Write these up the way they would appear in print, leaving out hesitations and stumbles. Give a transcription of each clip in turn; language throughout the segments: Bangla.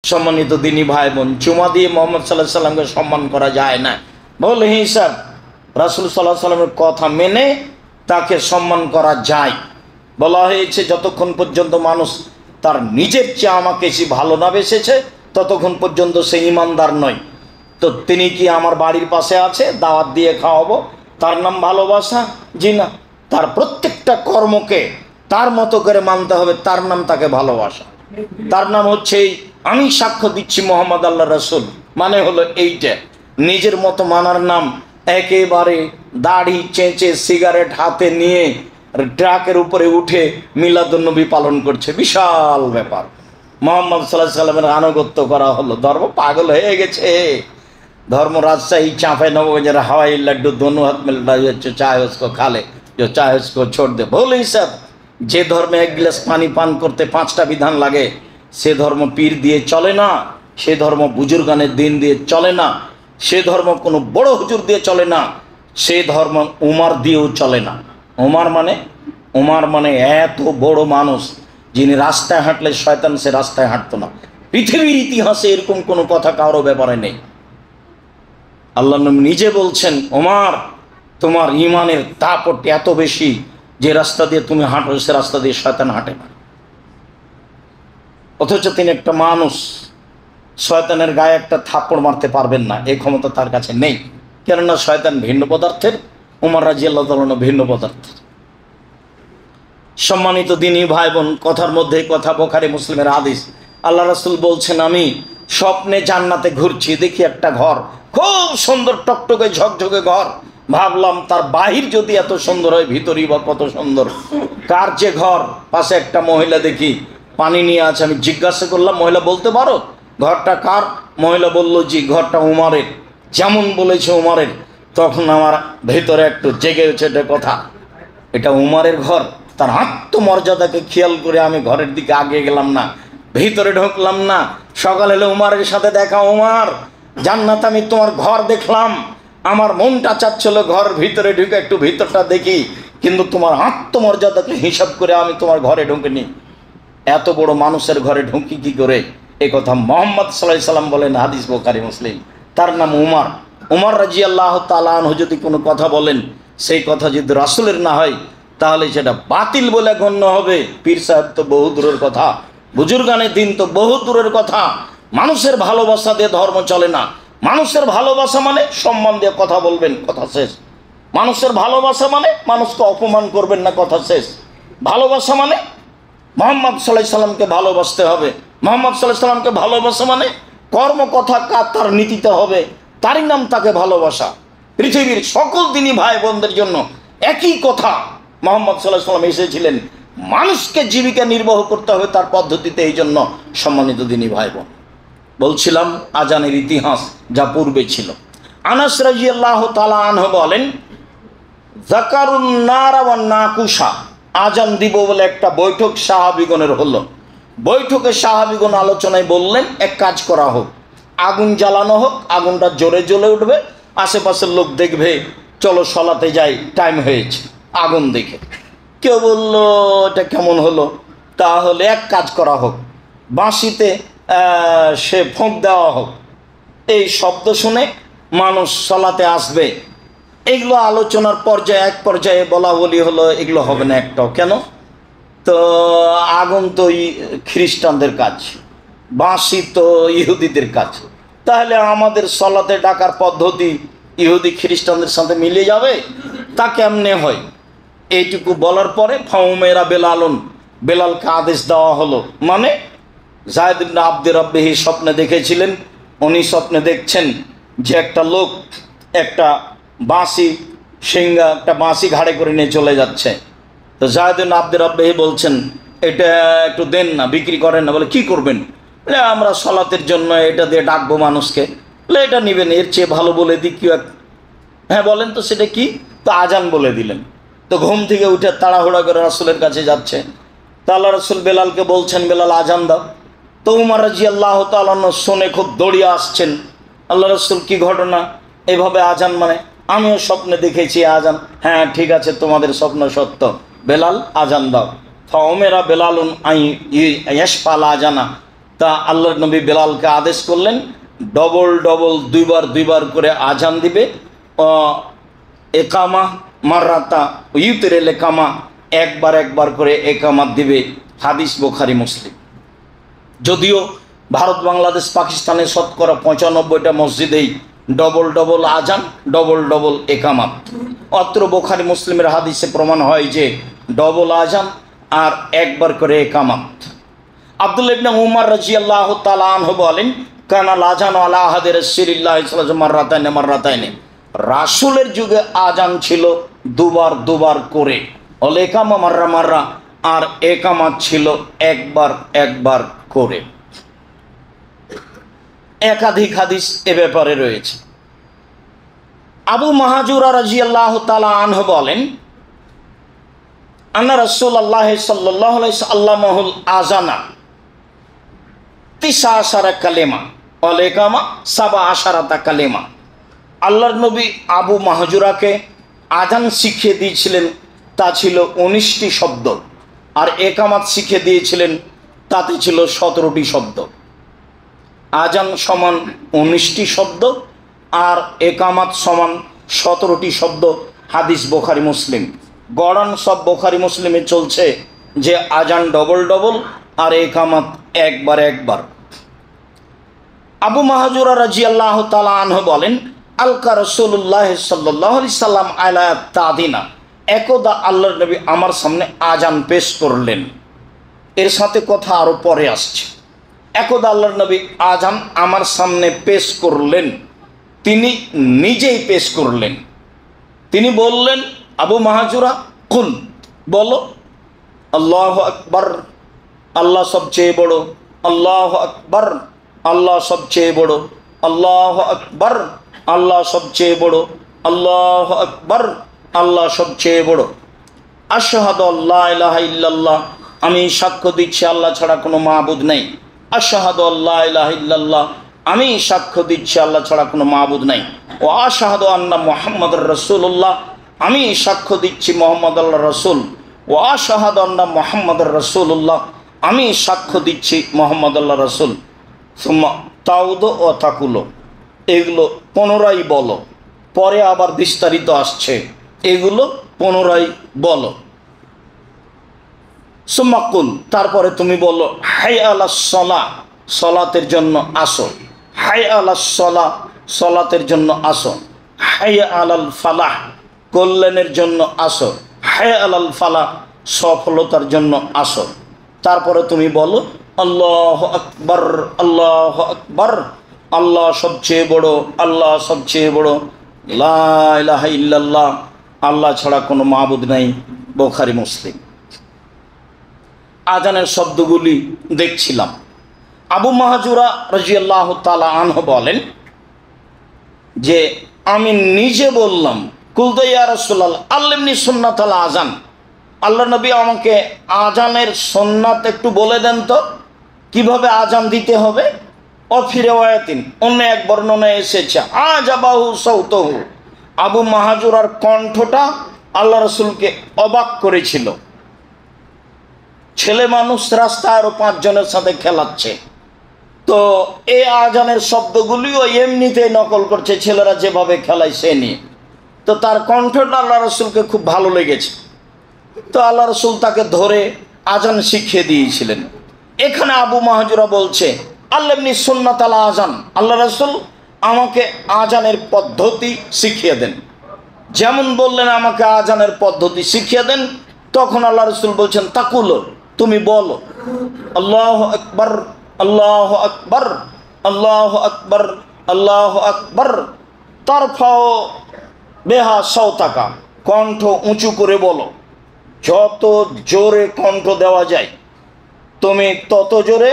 সম্মানিত দিনী ভাই বোন, চুমা দিয়ে মোহাম্মদ সাল্লাল্লাহু আলাইহি সাল্লামকে সম্মান করা যায় না। বল হিসাব রাসূল সাল্লাল্লাহু আলাইহি সাল্লামের কথা মেনে তাকে সম্মান করা যায়। বলা হয়েছে যতক্ষণ পর্যন্ত মানুষ তার নিজের চেয়ে আমাকে বেশি ভালো না বেসেছে ততক্ষণ পর্যন্ত সে ইমানদার নয়। তো তিনি কি আমার বাড়ির পাশে আছে, দাওয়াত দিয়ে খাওয়াবো, তার নাম ভালোবাসা? জি না। তার প্রত্যেকটা কর্মকে তার মতো করে মানতে হবে, তার নাম তাকে ভালোবাসা। তার নাম হচ্ছে আমি সাক্ষ্য দিচ্ছি মোহাম্মদ আল্লাহ রাসূল, মানে হলো এইটা। নিজের মতো মানার নাম একেবারে দাড়ি চেঁচে সিগারেট হাতে নিয়ে ট্রাকের উপরে উঠে মিলাদুন্নবী পালন করছে, বিশাল ব্যাপার। মোহাম্মদ সাল্লাল্লাহু আলাইহি সাল্লামের আনুগত্য করা হলো ধর্ম, পাগল হয়ে গেছে धर्म। राजशाही चाँपे नवगंज हवाई लड्डू दोनों हाथ में लड़ा, जो चाहे उसको खा ले, जो चाहे उसको छोड़ दे। बोल ही सब जे धर्म एक गिलास पानी पान करते 5टा विधान लागे से धर्म पीर दिए चले ना, से धर्म बुजुर्गानेर दिन दिए चले ना, से धर्म कोनो बड़ो हुजूर दिए चले ना, से धर्म उमार दिएও चले ना। उमार माने एत बड़ो मानुष जिनि रास्ताय हाঁটলে शयतान से रास्ताय हाঁটতো ना। पृथिवीर इतिहासे एरकम कोनो कथा कारो ব্যাপারে নেই। আল্লাহ নবী নিজে বলছেন, ওমর তোমার ঈমানের দাপট এত বেশি যে রাস্তা দিয়ে তুমি হাঁটো সে রাস্তা দিয়ে শয়তান হাঁটে না। অথচ তিনি একটা মানুষ, শয়তানের গায়ে একটা থাপ্পড় মারতে পারবেন না, এই ক্ষমতা তার কাছে নেই। কেননা শয়তান ভিন্ন পদার্থের, ওমর রাদিয়াল্লাহু তাআলা ভিন্ন পদার্থের। সম্মানিত দিনী ভাই বোন, কথার মধ্যে কথা, বুখারী মুসলিমের হাদিস। আল্লাহ রাসূল বলছেন, আমি স্বপ্নে জান্নাতে ঘুরছি, দেখি একটা ঘর খুব সুন্দর টকটকে ঝকঝকে ঘর। ভাবলাম তার বাহির যদি এত সুন্দর হয় ভিতরই বা কত সুন্দর। কার যে ঘর, পাশে একটা মহিলা দেখি পানি নিয়ে আছে। আমি জিজ্ঞাসা করলাম, মহিলা বলতে পারো ঘরটা কার? মহিলা বলল, জি ঘরটা উমারের। যেমন বলেছে উমারের, তখন আমার ভেতরে একটু জেগে উঠে কথা, এটা উমারের ঘর। তার আত্মমর্যাদাকে খেয়াল করে আমি ঘরের দিকে আগে গেলাম না, ভিতরে ঢুকলাম না। সকাল হলে উমারের সাথে দেখা, উমার জান্নাত আমি তোমার ঘর দেখলাম, আমার মনটা চাচ্ছিল ঘরের ভিতরে ঢুকে একটু ভিতরটা দেখি, কিন্তু তোমার আত্মমর্যাদাকে হিসাব করে আমি তোমার ঘরে ঢুকিনি। এত বড় মানুষের ঘরে ঢুকি কি করে? এই কথা মুহাম্মদ সাল্লাল্লাহু আলাইহি সাল্লাম বলেন, হাদিস বুখারী মুসলিম। তার নাম উমর। উমর রাদিয়াল্লাহু তাআলা আনহু যদি কোনো কথা বলেন, সেই কথা যদি রাসূলের না হয় তাহলে সেটা বাতিল বলে গণ্য হবে। পীর সাহেব তো বহু দূরের কথা, বুজুর্গানের দিন তো বহু দূরের কথা। মানুষের ভালোবাসা দিয়ে ধর্ম চলে না। মানুষের ভালোবাসা মানে সম্মান দিয়ে কথা বলবেন, কথা শেষ। মানুষের ভালোবাসা মানে মানুষকে অপমান করবেন না, কথা শেষ। ভালোবাসা মানে মুহাম্মদ সাল্লাল্লাহু আলাইহি সাল্লামকে ভালোবাসতে হবে। মুহাম্মদ সাল্লাল্লাহু আলাইহি সাল্লামকে ভালোবাসা মানে কর্ম কথা কাজ তার নীতিতে হবে, তারই নাম তাকে ভালোবাসা। পৃথিবীর সকল দিনী ভাই বোনদের জন্য একই কথা। মুহাম্মদ সাল্লাল্লাহু আলাইহি সাল্লাম এসেছিলেন মানুষকে জীবিকা নির্বাহ করতে হবে তার পদ্ধতিতে। এই জন্য সম্মানিত দিনী ভাই বোন, বলছিলাম আজানের ইতিহাস যা পূর্বে ছিল। আনাস রাদিয়াল্লাহু তাআলা আনহু বলেন, যাকারুন নারা ওয়ান নাকুশা, আজান দিব বলে একটা বৈঠক সাহাবীগণের হলো। বৈঠকে সাহাবীগণ আলোচনায় বললেন, এক কাজ করা হোক, আগুন জ্বালানো হোক, আগুনটা জোরে জ্বলে উঠবে, আশেপাশের লোক দেখবে, চলো সলাতে যাই, টাইম হয়েছে। আগুন দেখে কেউ বলল, এটা কেমন হলো? তাহলে এক কাজ করা হোক, বাঁশিতে সে ফোঁক দেওয়া হোক, এই শব্দ শুনে মানুষ সলাতে আসবে। এগুলো আলোচনার পর্যায়ে এক পর্যায়ে বলা বলি হলো, এগুলো হবে না একটাও। কেন? তো আগুন তো খ্রিস্টানদের কাজ, বাঁশি তো ইহুদিদের কাজ, তাহলে আমাদের সলাতে ডাকার পদ্ধতি ইহুদি খ্রিস্টানদের সাথে মিলে যাবে? তা কেমনে হয়? এইটুকু বলার পরে ফাউমেরা বেলালুন, বেলালকে আদেশ দেওয়া হলো। মানে যায়েদ ইবনে আব্দে রাব্বিহি স্বপ্নে দেখেছিলেন, উনি স্বপ্নে দেখছেন যে একটা লোক একটা বাঁশি সিংহা, একটা বাঁশি ঘাড়ে করে নিয়ে চলে যাচ্ছে। তো যায়েদ ইবনে আব্দে রাব্বিহি বলছেন, এটা একটু দেন না, বিক্রি করেন না। বলে কি করবেন? বলে আমরা সলাতের জন্য এটা দিয়ে ডাকবো মানুষকে। বলে এটা নেবেন, এর চেয়ে ভালো বলে দিই কি? হ্যাঁ বলেন তো, সেটা কি? তো আজান বলে দিলেন। তো ঘুম থেকে উঠে তাড়াহুড়া করে রাসূলের কাছে যাচ্ছে। তা আল্লাহ রাসূল বেলালকে বলছেন, বেলাল আজান দাও। তো উমর রাদিয়াল্লাহু তাআলা শুনে খুব দৌড়িয়ে আসছেন। আল্লাহ রাসূল, কি ঘটনা? এইভাবে আজান মানে? আমিও স্বপ্নে দেখেছি আজান। হ্যাঁ ঠিক আছে, তোমাদের স্বপ্ন সত্য, বেলাল আজান দাও। ফাউমেরা বেলালুন আই ইয়াশফাল আজানা, তা আল্লাহর নবী বেলালকে আদেশ করলেন ডবল ডবল দুইবার দুইবার করে আজান দিবে। একামা মাররাতা ইউতেরেল একামা, একবার একবার করে একামাত দিবে। হাদিস বুখারী মুসলিম। যদিও ভারত বাংলাদেশ পাকিস্তানের শতকরা 95টা মসজিদেই ডবল ডবল আজান, ডবল ডবল একামাত। অত্র বুখারী মুসলিমের হাদিসে প্রমাণ হয় যে ডবল আজান আর একবার করে একামাত। আব্দুল্লাহ ইবনে উমর রাদিয়াল্লাহু তাআলা আনহু বলেন, কানাল আজান আলা আহাদি রাসূলিল্লাহ সাল্লাল্লাহু আলাইহি ওয়াসাল্লাম মাররাতাইন মাররাতাইন। রাসূলের যুগে আজান ছিল দুবার দুবার করে, অল একামা মাররা মাররা, আর একামাত ছিল একবার একবার করে। একাধিক হাদিস এ ব্যাপারে রয়েছে। আবু মাহাজুরা রাদিয়াল্লাহু তাআলা আনহু বলেন, আন্না রাসূলুল্লাহ সাল্লাল্লাহু আলাইহি ওয়াসাল্লামুল আযানা 19 কালেমা ওয়াল ইকামা 17 কালেমা। আল্লাহর নবী আবু মাহজুরাকে আজান শিখিয়ে দিয়েছিলেন, তা ছিল 19টি শব্দ, আর একামাত শিখিয়ে দিয়েছিলেন, তাতে ছিল 17টি শব্দ। আজান সমান 19টি শব্দ আর একামাত সমান 17টি শব্দ। হাদিস বুখারী মুসলিম। গড়ান সব বুখারী মুসলিমে চলছে যে আজান ডবল ডবল আর একামাত একবার একবার। আবু মাহজুরা রাদিয়াল্লাহু তাআলা আনহু বলেন, আলকা রাসূলুল্লাহ সাল্লাল্লাহু আলাইহি সাল্লাম আলা তাদিনা। একদা আল্লাহর নবী আমার সামনে আজান পেশ করলেন। এর সাথে কথা আরো পরে আসছে। একদা আল্লাহর নবী আজান আমার সামনে পেশ করলেন, তিনি নিজেই পেশ করলেন। তিনি বললেন, আবু মাহজুরা কুল, বলো আল্লাহু আকবার, আল্লাহ সবচেয়ে বড়, আল্লাহু আকবার, আল্লাহ সবচেয়ে বড়, আল্লাহু আকবার, আল্লাহ সবচেয়ে বড়, আল্লাহু আকবার, আল্লাহ সবচেয়ে বড়। আশহাদু আল্লা ইলাহা ইল্লাল্লাহ, আমি সাক্ষ্য দিচ্ছি আল্লাহ ছাড়া কোনো মাবুদ নেই। আশহাদু আল্লা ইলাহা ইল্লাল্লাহ, আমি সাক্ষ্য দিচ্ছি আল্লাহ ছাড়া কোনো মাবুদ নাই। ও আশহাদু আন্না মুহাম্মাদুর রাসূলুল্লাহ, আমি সাক্ষ্য দিচ্ছি মুহাম্মদ আল্লাহর রাসূল। ও আশহাদু আন্না মুহাম্মাদুর রাসূলুল্লাহ, আমি সাক্ষ্য দিচ্ছি মুহাম্মদ আল্লাহর রাসূল। সুম্মা তাউদু ও তাকুলো, এগুলো পুনরায় বলো। পরে আবার বিস্তারিত আসছে, এগুলো পুনরায় বলো। সুম্মা কুল, তারপরে তুমি বলো হাইয়া আলাস সালাহ, সালাতের জন্য আসো। হাইয়া আলাস সালাহ, সালাতের জন্য আসো। হাইয়া আলাল ফালাহ, কল্যাণের জন্য আসো। হাইয়া আলাল ফালাহ, সফলতার জন্য আসো। তারপরে তুমি বলো আল্লাহু আকবার, আল্লাহু আকবার, আল্লাহ সবচেয়ে বড়, আল্লাহ সবচেয়ে বড়। লা ইলাহা ইল্লাল্লাহ, আল্লাহ ছাড়া কোনো মাবুদ নাই। বুখারী মুসলিম। আজানের শব্দগুলি দেখছিলাম। আবু মাহজুরা রাদিয়াল্লাহু তাআলা আনহু বলেন যে আমি নিজে বললাম, কুলতু ইয়া রাসূলুল্লাহ আল্লিমনি সুন্নাতাল আজান, আল্লাহ নবী আমাকে আজানের সুন্নাত একটু বলে দেন তো, কিভাবে আজান দিতে হবে। অফিরেওয়াতিন, অন্য এক বর্ণনায় এসেছে আজাবাহু সাউতুহু, আবু মাহজুরার কণ্ঠটা আল্লাহ রাসূলকে অবাক করেছিল। ছেলে মানুষ রাস্তায় আরো 5 জনের সাথে খেলাচ্ছে, তো এই আজানের শব্দগুলিও এমনিতেই নকল করছে, ছেলেরা যেভাবে খেলায় সে নিয়ে। তো তার কণ্ঠটা আল্লাহ রাসূলকে খুব ভালো লেগেছে, তো আল্লাহ রাসূল তাকে ধরে আজান শিখিয়ে দিয়েছিলেন। এখানে আবু মাহজুরা বলছে আল্লামনি সুন্নাতাল আজান, আল্লাহ রাসূল আমাকে আজানের পদ্ধতি শিখিয়ে দেন। যেমন বললেন আমাকে আজানের পদ্ধতি শিখিয়ে দেন, তখন আল্লাহ রাসূল বলছেন তাকুলো, তুমি বলো আল্লাহু আকবার, আল্লাহু আকবার, আল্লাহু আকবার, আল্লাহু আকবার। তারফাও বেহা সাওতাকা, কণ্ঠ উঁচু করে বলো। যত জোরে কণ্ঠ দেওয়া যায় তুমি তত জোরে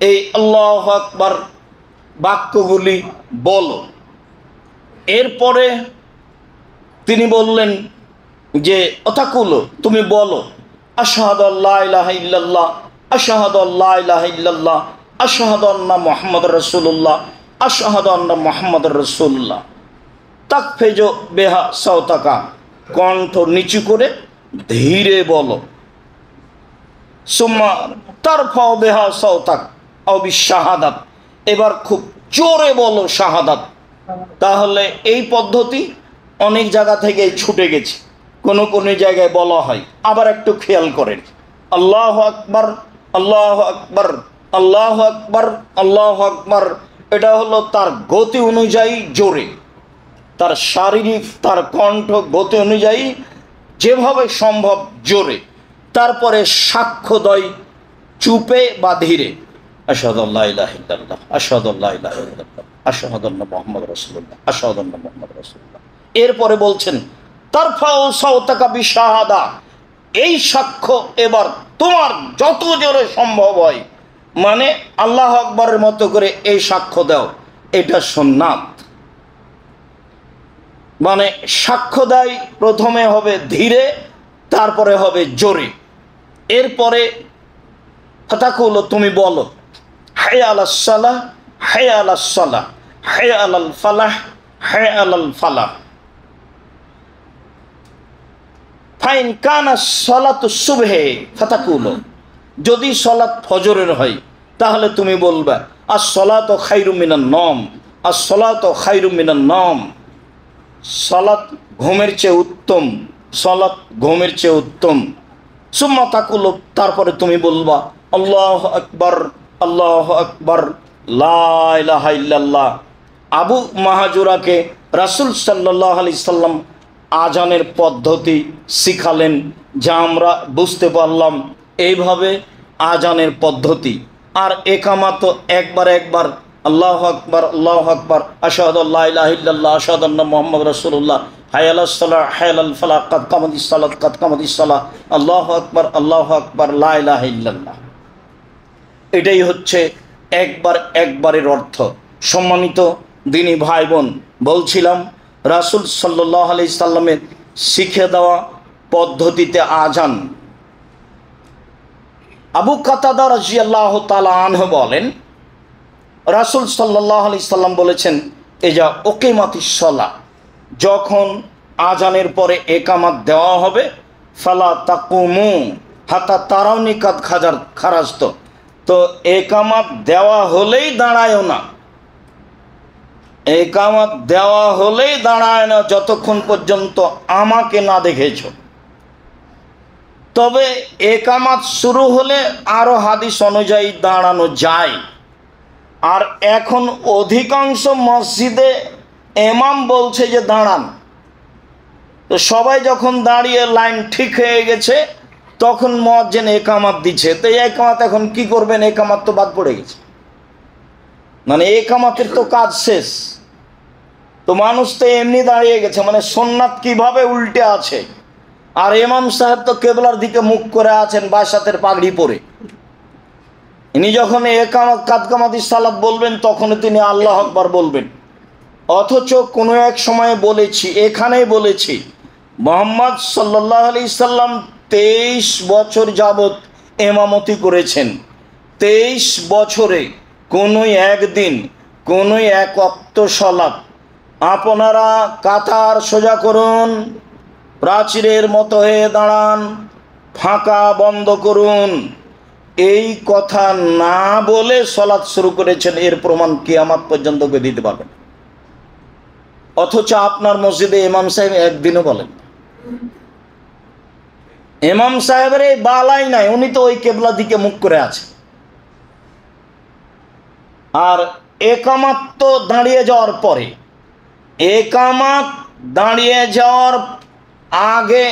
এই আল্লাহু আকবার বাক্যগুলি বলো। এরপরে তিনি বললেন যে অতাকুলো, তুমি বলো আশহাদু আল্লা ইলাহা ইল্লাল্লাহ, আশহাদু আল্লা ইলাহা ইল্লাল্লাহ, আশহাদু আন্না মুহাম্মাদুর রাসূলুল্লাহ, আশহাদু আন্না মুহাম্মাদুর রাসূলুল্লাহ। তাকফেজো বেহা সাওতাকা, কণ্ঠ নিচু করে ধীরে বলো। সুম্মা তারফাও বেহা সাওতাক, আও বিশাহাদাত, এবার খুব জোরে বলো শাহাদাত। তাহলে এই পদ্ধতি অনেক জায়গা থেকে ছুটে গেছে, কোনো কোনো জায়গায় বলা হয়। আবার একটু খেয়াল করেন, আল্লাহু আকবার, আল্লাহু আকবার, আল্লাহু আকবার, আল্লাহু আকবার, এটা হলো তার গতি অনুযায়ী জোরে, তার শারীরিক, তার কণ্ঠ গতি অনুযায়ী যেভাবে সম্ভব জোরে। তারপরে সাক্ষ্য দেয় চুপে বা ধীরে, আশহাদু আল্লা ইলাহা ইল্লাল্লাহ, আশহাদু আল্লা ইলাহা ইল্লাল্লাহ, আশহাদু আন্না মুহাম্মাদুর রাসূলুল্লাহ, আশহাদু আন্না মুহাম্মাদুর রাসূলুল্লাহ। এরপরে বলছেন তারফাউ সাওতাকা বিশাহাদা, এই সাক্ষ্য এবার তোমার যত জোরে সম্ভব হয়, মানে আল্লাহু আকবারের মতো করে এই সাক্ষ্য দাও, এটা সুন্নাত। মানে সাক্ষ্য দেয় প্রথমে হবে ধীরে, তারপরে হবে জোরে। এরপরে ফাতাকুল, তুমি বলো হাইয়া আলাস সালাহ, হাইয়া আলাস সালাহ, হাইয়া আলাল ফালাহ, হাইয়া আলাল ফালাহ। ফাইন কানা সলাতু সুবহে ফাতাকুল, যদি সলাত ফজরের হয় তাহলে তুমি বলবা আস-সলাতু খায়রুম মিনান নওম, আস-সলাতু খায়রুম মিনান নওম, সালাত ঘুমের চেয়ে উত্তম, সালাত ঘুমের চেয়ে উত্তম। সুম্মা তাকুল, তারপরে তুমি বলবা আল্লাহু আকবার, আল্লাহু আকবার, লা ইলাহা ইল্লাল্লাহ। আবু মাহাজুরাকে রাসূল সাল্লাল্লাহু আলাইহি সাল্লাম আজানের পদ্ধতি শিখালেন, যা আমরা বুঝতে পারলাম এইভাবে আজানের পদ্ধতি। আর একামাত একবার একবার আল্লাহু আকবার, আল্লাহু আকবার, আশহাদু আল্লা ইলাহা ইল্লাল্লাহ, আশহাদু আন্না মুহাম্মাদুর রাসূলুল্লাহ, হাইয়া আলাস সালাহ, হাইয়া আলাল ফালাহ, কাদ কামাতিস সালাত, কাদ কামাতিস সালাহ, আল্লাহু আকবার, আল্লাহু আকবার, লা ইলাহা ইল্লাল্লাহ। এটাই হচ্ছে একবার একবারের অর্থ। সম্মানিত দিনী ভাই বোন, বলছিলাম রাসূল সাল্লাল্লাহু আলাইহি সাল্লামের শিখে দেওয়া পদ্ধতিতে আজান। আবু কাতাদা রাদিয়াল্লাহু তাআলা আনহু বলেন, রাসূল সাল্লাল্লাহু আলাইহি সাল্লাম বলেছেন, এজা উকিমাতিস সালাহ, যখন আজানের পরে একামাত দেওয়া হবে, ফালা তাকুমু হাত্তা তারাউনি কাদ খারাজত, তো একামাত দেওয়া হলেই দাঁড়ায়ও না, একামাত দেওয়া হলেই দাঁড়ায় না যতক্ষণ পর্যন্ত আমাকে না দেখেছ। তবে একামাত শুরু হলে আরো হাদিস অনুযায়ী দাঁড়ানো যায়। আর এখন অধিকাংশ মসজিদে ইমাম বলছে যে দাঁড়ান, তো সবাই যখন দাঁড়িয়ে লাইন ঠিক হয়ে গেছে তখন মুয়াজ্জিন একামাত দিচ্ছে। তো এই একামাত এখন কি করবেন, একামাত তো বাদ পড়ে গেছে, মানে একামাতের তো কাজ শেষ। তো মানুষ তো এমনি দাঁড়িয়ে গেছে, মানে সুন্নাত কিভাবে উল্টে আছে। আর ইমাম সাহেব তো কেবলার দিকে মুখ করে আছেন বাসাতের পাগড়ি পরে, ইনি যখন একামাত কাদ কামাতিস সালাত বলবেন তখন তিনি আল্লাহু আকবার বলবেন। অথচ কোনো এক সময়ে বলেছি, এখানেই বলেছি, মুহাম্মদ সাল্লাল্লাহু আলাইহি সাল্লাম 23 বছর যাবত ইমামতি করেছেন। 23 বছরে কোনো একদিন কোনো এক ওয়াক্ত সালাত, আপনারা কাতার সোজা করুন, প্রাচীরের মতো হয়ে দাঁড়ান, ফাঁকা বন্ধ করুন, এই কথা না বলে সালাত শুরু করেছেন। এর প্রমাণ কিয়ামত পর্যন্ত দিতে পারবেন। অথচ আপনার মসজিদে ইমাম সাহেব একদিনও বলেন, ইমাম সাহেবের এই বালাই নাই, উনি তো ওই কেবলা দিকে মুখ করে আছে। আর একামাত তো দাঁড়িয়ে যাওয়ার পরে, একামাত দাঁড়িয়ে যাওয়ার আগে,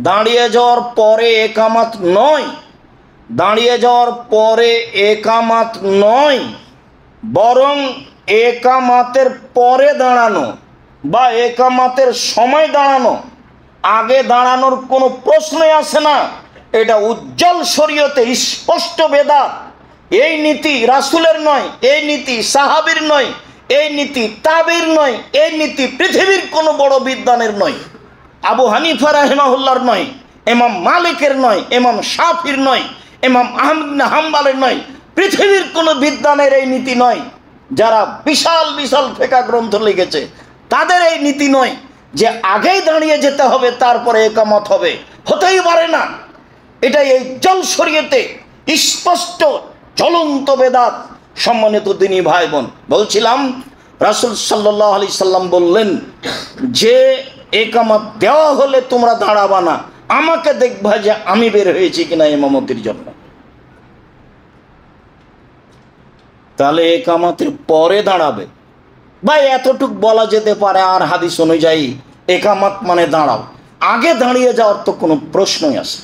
দাঁড়িয়ে যাওয়ার পরে একামাত নয়, দাঁড়িয়ে যাওয়ার পরে একামাত নয়, বরং একামাতের পরে দাঁড়ানো বা একামাতের সময় দাঁড়ানো, আগে দাঁড়ানোর কোনো প্রশ্নই আসে না। এটা উজ্জ্বল শরীয়তে স্পষ্ট বেদাত। এই নীতি রাসূলের নয়, এই নীতি সাহাবীর নয়, এই নীতি তাবির নয়, এই নীতি পৃথিবীর কোনো বড় বিদ্বানের নয়, আবু হানিফা রাহিমাহুল্লাহর নয়, ইমাম মালিকের নয়, ইমাম শাফির নয়, ইমাম আহমদ বিন হাম্বলের নয়, পৃথিবীর কোনো বিদ্বানের এই নীতি নয়। যারা বিশাল বিশাল ফিকহ গ্রন্থ লিখেছে তাদের এই নীতি নয় যে আগেই দাঁড়িয়ে যেতে হবে তারপরে একামত হবে, হতেই পারে না। এটা এই জল শরীয়তে স্পষ্ট জ্বলন্ত বেদাত। সম্মানিত দিনী ভাই বোন, বলছিলাম রাসূল সাল্লাল্লাহু আলাইহি সাল্লাম বললেন যে একামত দেওয়া হলে তোমরা দাঁড়াবা না, আমাকে দেখবা যে আমি বের হয়েছি কিনা ইমামতির জন্য। তাহলে একামতের পরে দাঁড়াবে। ভাই এতটুক বলা যেতে পারে, আর হাদিস অনুযায়ী একামত মানে দাঁড়াও, আগে দাঁড়িয়ে যাওয়ার তো কোনো প্রশ্নই আসে।